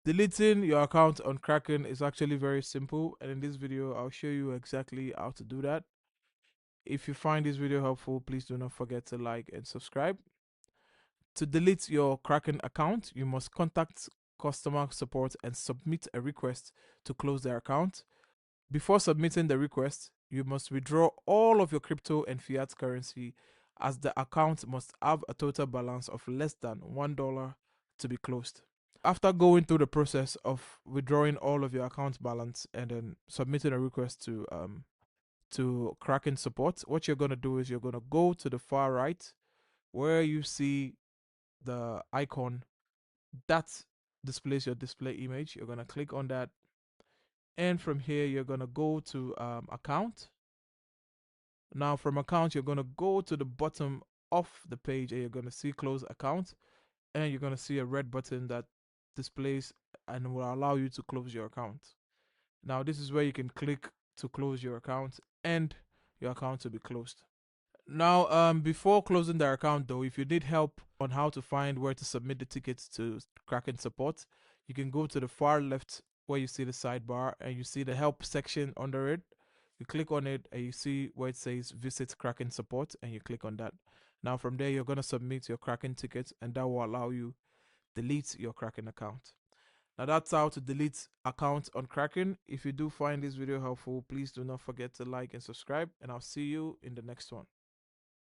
Deleting your account on Kraken is actually very simple, and in this video I'll show you exactly how to do that. If you find this video helpful, please do not forget to like and subscribe. To delete your Kraken account, you must contact customer support and submit a request to close their account. Before submitting the request, you must withdraw all of your crypto and fiat currency, as the account must have a total balance of less than $1 to be closed. After going through the process of withdrawing all of your account balance and then submitting a request to Kraken support, what you're gonna do is you're gonna go to the far right where you see the icon that displays your display image. You're gonna click on that, and from here you're gonna go to account. Now from account you're gonna go to the bottom of the page and you're gonna see close account, and you're gonna see a red button that displays and will allow you to close your account. Now this is where you can click to close your account and your account will be closed. Now, before closing their account though, if you need help on how to find where to submit the tickets to Kraken support, you can go to the far left where you see the sidebar and you see the help section under it. You click on it and you see where it says visit Kraken support and you click on that. Now from there, you're going to submit your Kraken tickets and that will allow you delete your Kraken account. Now that's how to delete accounts on Kraken. If you do find this video helpful, please do not forget to like and subscribe, and I'll see you in the next one.